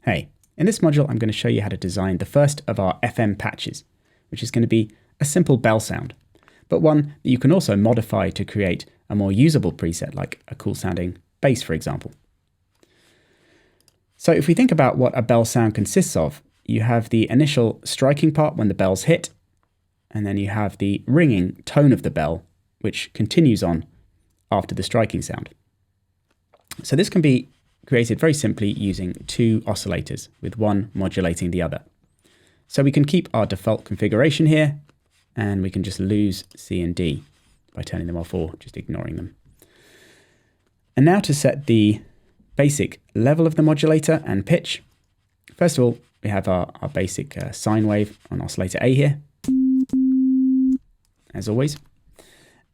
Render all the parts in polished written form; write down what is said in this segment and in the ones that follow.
Hey, in this module I'm going to show you how to design the first of our FM patches, which is going to be a simple bell sound, but one that you can also modify to create a more usable preset like a cool sounding bass, for example. So if we think about what a bell sound consists of, you have the initial striking part when the bells hit, and then you have the ringing tone of the bell, which continues on after the striking sound. So this can be created very simply using two oscillators, with one modulating the other. So we can keep our default configuration here, and we can just lose C and D by turning them off or just ignoring them. And now to set the basic level of the modulator and pitch. First of all, we have our basic sine wave on oscillator A here, as always.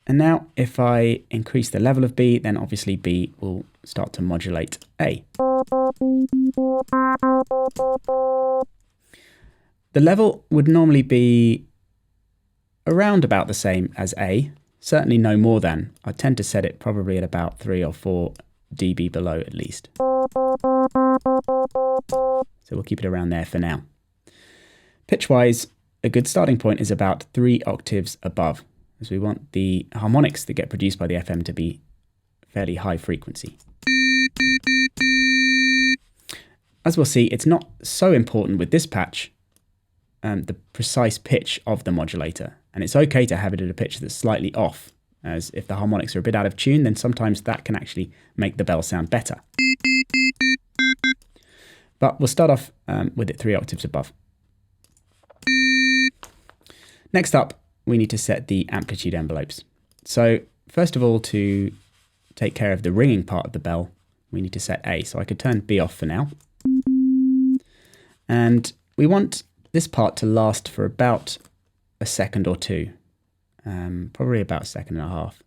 And now if I increase the level of B, then obviously B will start to modulate A. The level would normally be around about the same as A, certainly no more than. I tend to set it probably at about 3 or 4 dB below at least. So we'll keep it around there for now. Pitch-wise, a good starting point is about 3 octaves above, as we want the harmonics that get produced by the FM to be fairly high frequency. As we'll see, it's not so important with this patch, the precise pitch of the modulator, and it's okay to have it at a pitch that's slightly off, as if the harmonics are a bit out of tune, then sometimes that can actually make the bell sound better. But we'll start off with it 3 octaves above. Next up, we need to set the amplitude envelopes. So first of all, to take care of the ringing part of the bell, we need to set A. So I could turn B off for now. And we want this part to last for about a second or two, probably about a second and a half.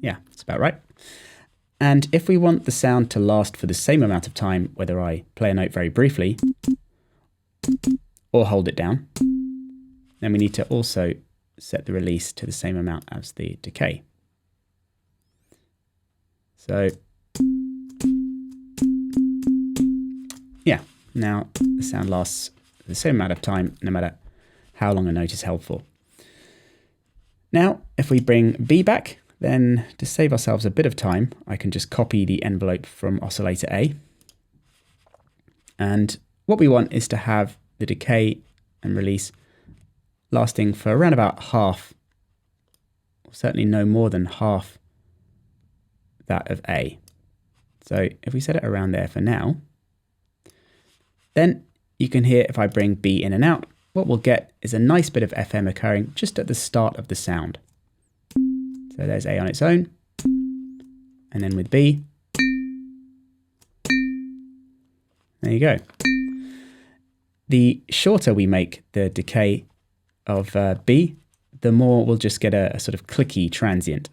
Yeah, that's about right. And if we want the sound to last for the same amount of time, whether I play a note very briefly or hold it down, then we need to also set the release to the same amount as the decay. So yeah, now the sound lasts the same amount of time no matter how long a note is held for. Now, if we bring B back, then to save ourselves a bit of time, I can just copy the envelope from oscillator A. And what we want is to have the decay and release lasting for around about half, or certainly no more than half that of A. So if we set it around there for now, then you can hear if I bring B in and out, what we'll get is a nice bit of FM occurring just at the start of the sound. So there's A on its own, and then with B, there you go. The shorter we make the decay of B, the more we'll just get a sort of clicky transient.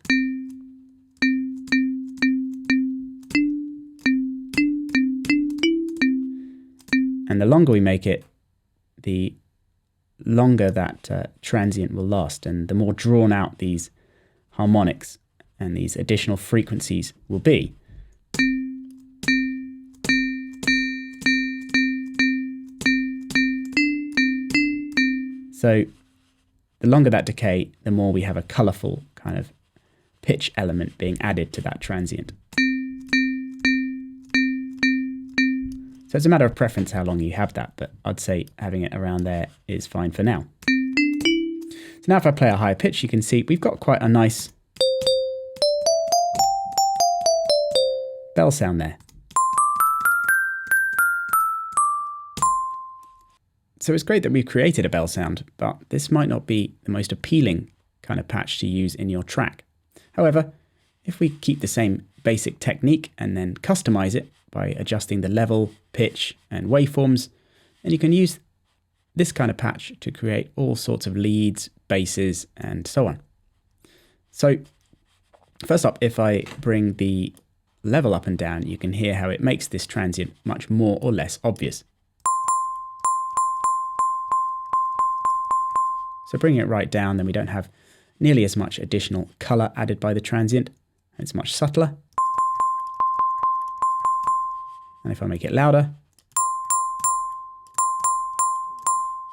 And the longer we make it, the longer that transient will last, and the more drawn out these harmonics and these additional frequencies will be. So the longer that decay, the more we have a colourful kind of pitch element being added to that transient. So it's a matter of preference how long you have that, but I'd say having it around there is fine for now. So now if I play a higher pitch, you can see we've got quite a nice bell sound there. So it's great that we've created a bell sound, but this might not be the most appealing kind of patch to use in your track. However, if we keep the same basic technique and then customize it by adjusting the level, pitch, and waveforms, then you can use this kind of patch to create all sorts of leads, basses, and so on. So first up, if I bring the level up and down, you can hear how it makes this transient much more or less obvious. So bringing it right down, then we don't have nearly as much additional color added by the transient, It's much subtler. And if I make it louder,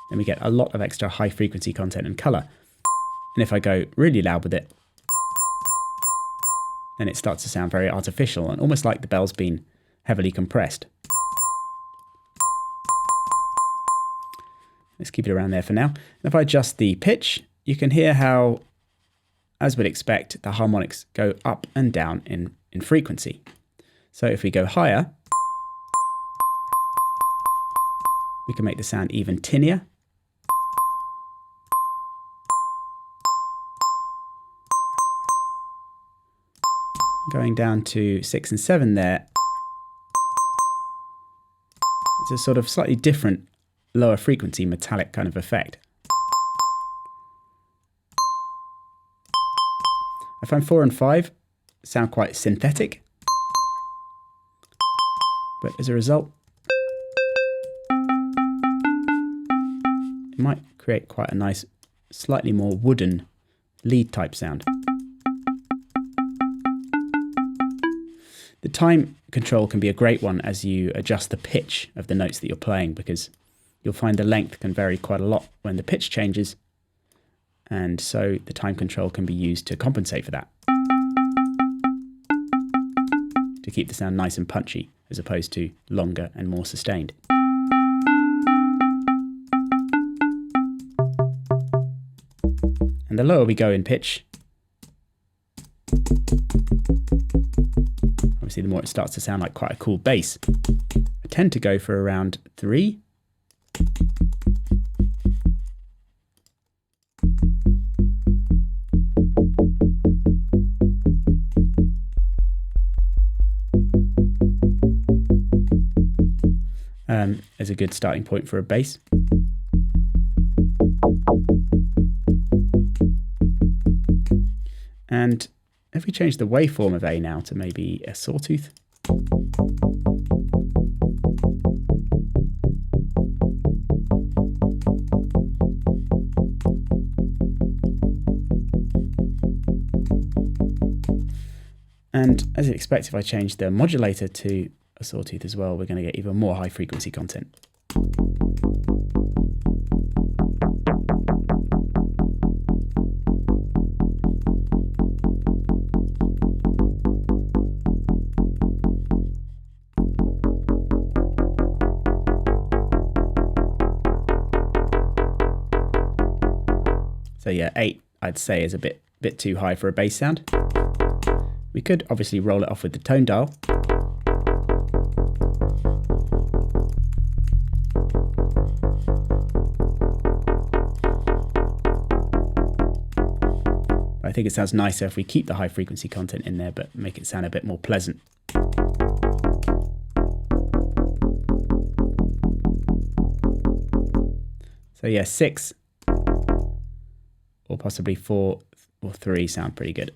then we get a lot of extra high frequency content and color. And if I go really loud with it, then it starts to sound very artificial and almost like the bell's been heavily compressed. Let's keep it around there for now. And if I adjust the pitch, you can hear how, as we'd expect, the harmonics go up and down in frequency. So if we go higher, we can make the sound even tinnier. Going down to 6 and 7 there, it's a sort of slightly different lower frequency metallic kind of effect. I find 4 and 5 sound quite synthetic, but as a result, it might create quite a nice, slightly more wooden lead type sound. The time control can be a great one as you adjust the pitch of the notes that you're playing, because you'll find the length can vary quite a lot when the pitch changes, and so the time control can be used to compensate for that, to keep the sound nice and punchy as opposed to longer and more sustained. And the lower we go in pitch, obviously the more it starts to sound like quite a cool bass. I tend to go for around 3. As a good starting point for a bass. And if we change the waveform of A now to maybe a sawtooth. And as you expect, if I change the modulator to a sawtooth as well, we're going to get even more high frequency content. So yeah, 8 I'd say is a bit too high for a bass sound. We could obviously roll it off with the tone dial. I think it sounds nicer if we keep the high frequency content in there, but make it sound a bit more pleasant. So yeah, 6 or possibly 4 or 3 sound pretty good.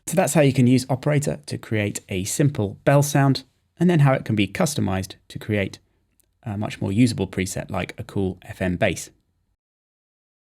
So that's how you can use Operator to create a simple bell sound, and then how it can be customized to create a much more usable preset like a cool FM bass.